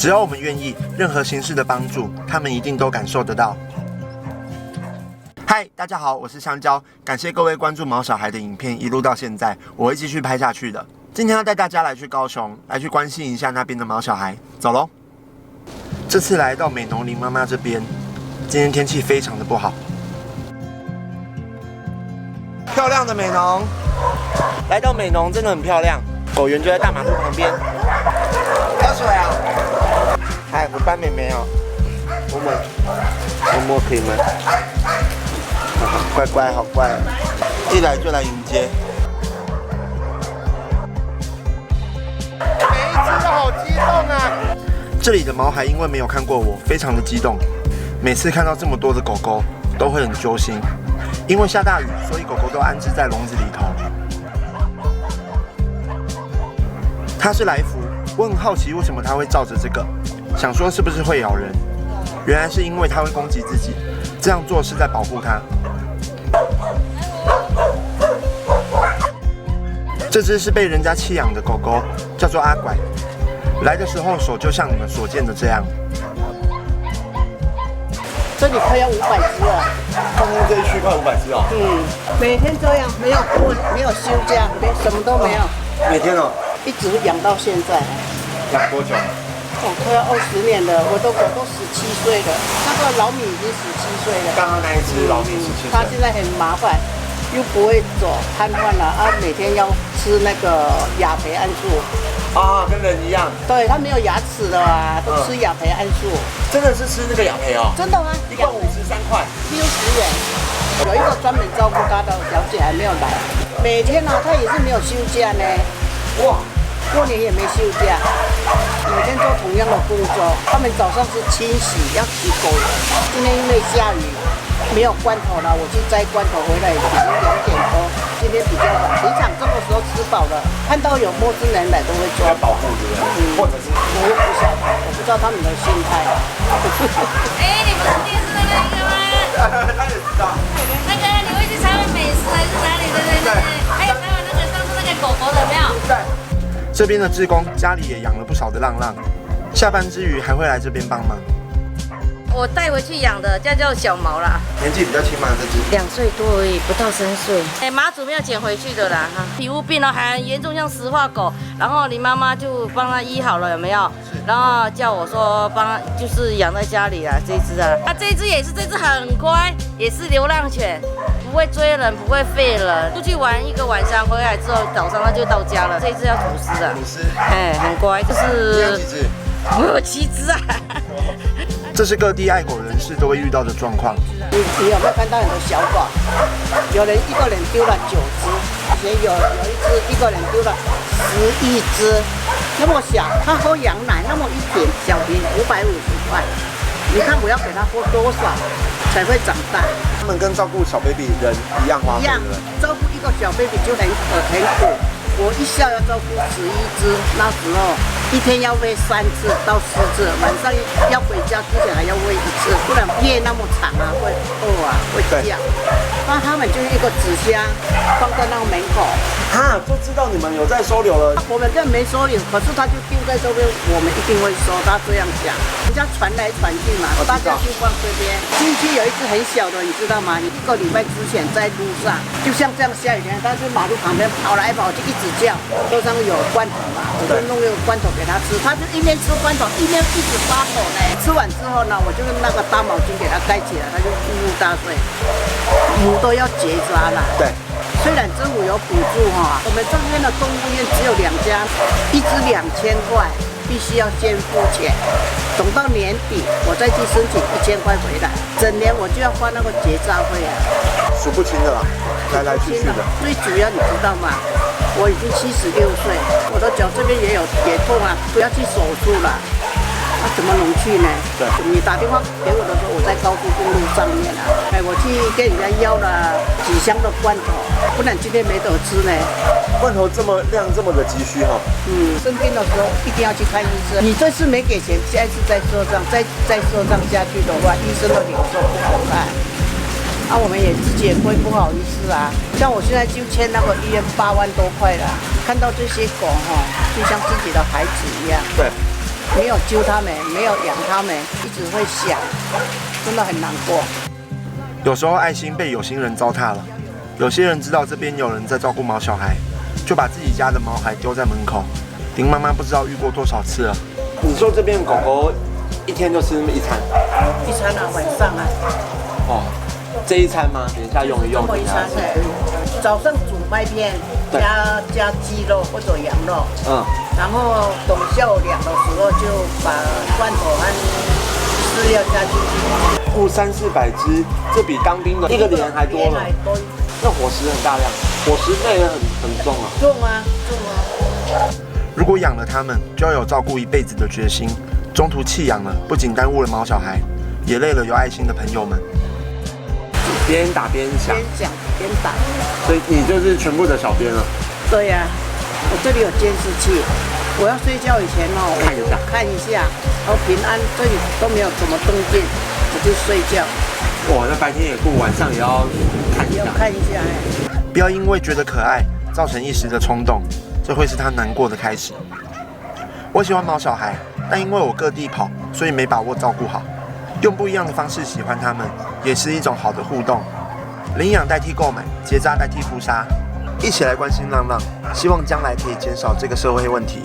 只要我们愿意，任何形式的帮助，他们一定都感受得到。嗨，大家好，我是香蕉，感谢各位关注毛小孩的影片，一路到现在，我会继续拍下去的。今天要带大家来去高雄，来去关心一下那边的毛小孩，走咯。这次来到美浓林妈妈这边，今天天气非常的不好。漂亮的美浓，来到美浓真的很漂亮，狗园就在大马路旁边。喝水啊！嗨，我班妹妹哦，摸摸可以吗？乖乖，好乖，一来就来迎接。每一只都好激动啊！这里的毛孩因为没有看过我，非常的激动。每次看到这么多的狗狗，都会很揪心。因为下大雨，所以狗狗都安置在笼子里头。它是来福，我很好奇为什么它会照着这个，想说是不是会咬人？原来是因为它会攻击自己，这样做是在保护它。这只是被人家弃养的狗狗，叫做阿拐。来的时候手就像你们所见的这样。这里快要500只了。刚刚这一区快500只哦。每天这样，没有休假，什么都没有。每天哦。一直养到现在。养多久？快要20年了，我的狗都17岁了，那个老米已经17岁了。刚刚那一只老米17岁。它现在很麻烦，又不会走，瘫痪了啊！每天要吃那个亚培桉树。啊，跟人一样。对，它没有牙齿的啊，都吃亚培桉树。真的是吃那个亚培哦？真的吗？1罐53块，60元。有一个专门照顾它的小姐还没有来，每天呢，它也是没有休假呢。哇！过年也没休假，每天做同样的工作。他们早上是清洗，要洗狗粮。今天因为下雨，没有罐头了，我去摘罐头回来已经2点多。今天比较晚，平常这个时候吃饱了，看到有陌生人来都会抓。要保护对不对？或者是我又不晓得，我不知道他们的心态。你不是电视那个吗？他也知道。那个你会去采访美食还是哪里？对。还有采访那个上次那个狗狗的没有？对。这边的志工家里也养了不少的浪浪，下班之余还会来这边帮忙。我带回去养的，叫小毛啦，年纪比较轻嘛，这只2岁多而已，不到3岁。马祖没有捡回去的啦，皮肤病了还很严重，像石化狗，然后你妈妈就帮它医好了，有没有？然后叫我说帮，就是养在家里啦，这只啊，这只也是，这只很乖，也是流浪犬。不会追人，不会吠人。出去玩1个晚上，回来之后早上它就到家了。这一只要吐司的，吐司，很乖，就是。你有几只？我有7只啊。这是各地爱狗人士都会遇到的状况。你有没有看到很多小狗？有人一个人丢了9只，也有一个人丢了11只，那么小，它喝羊奶，那么一瓶小瓶550块，你看我要给它喝多少才会长大？他们跟照顾小 baby 人一样花费，对不对？照顾一个小 baby 就很苦。我一下要照顾11只，那时候一天要喂3次到4次，晚上要回家之前还要喂1次，不然夜那么长啊，会饿啊，会叫。那他们就是一个纸箱放在那个门口。哈，就知道你们有在收留了。我们这没收留，可是他就丢在这边，我们一定会收。他这样讲，人家传来传去嘛，大家就放这边。进去有一只很小的，你知道吗？1个礼拜之前在路上，就像这样下雨天，他在马路旁边跑来跑去，一直叫。桌上有罐头嘛，我就弄一个罐头给他吃，他就一边吃罐头一边一直发抖呢。吃完之后呢，我就用那个大毛巾给他盖起来，他就呼呼大睡。母都要结扎了。对。虽然政府有补助哈，我们这边的动物园只有2家，一只2000块，必须要先付钱。等到年底我再去申请1000块回来，整年我就要花那个结扎费啊，数不清的啦，来来去去的。最主要你知道吗？我已经76岁，我的脚这边也痛啊，不要去手术了。那怎么能去呢？对，你打电话给我的时候，我在高速公路上面啊，我去跟人家要了几箱的罐头，不然今天没得吃呢。罐头这么量这么的急需哈。生病的时候一定要去看医生。你这次没给钱，下一次再赊账，再赊账下去的话，医生的脸色不好看。我们也自己也会不好意思啊。像我现在就欠那个医院8万多块了，看到这些狗哈，就像自己的孩子一样。对。没有揪他们，没有养他们，一直会想，真的很难过。有时候爱心被有心人糟蹋了，有些人知道这边有人在照顾毛小孩，就把自己家的毛孩丢在门口。林妈妈不知道遇过多少次了。你说这边狗狗一天就吃那么一餐？一餐啊，晚上啊。哦，这一餐吗？等一下用一用。这么一餐早上煮麦片，加鸡肉或者羊肉。然后等下午凉的时候就把罐头和饲料加进去。雇300-400只，这比当兵的一个连还多了。那伙食很大量，伙食费也很重啊。重啊，重啊。如果养了它们，就要有照顾一辈子的决心。中途弃养了，不仅耽误了毛小孩，也累了有爱心的朋友们。边打边想，边想边打。所以你就是全部的小编了。对呀，我这里有监视器，我要睡觉以前哦，我就看一下，然后平安这里都没有什么动静，我就睡觉。哇，那白天也顾，晚上也要看一下。要看一下哎。不要因为觉得可爱，造成一时的冲动，这会是他难过的开始。我喜欢毛小孩，但因为我各地跑，所以没把握照顾好。用不一样的方式喜欢他们，也是一种好的互动。领养代替购买，结扎代替扑杀，一起来关心浪浪，希望将来可以减少这个社会问题。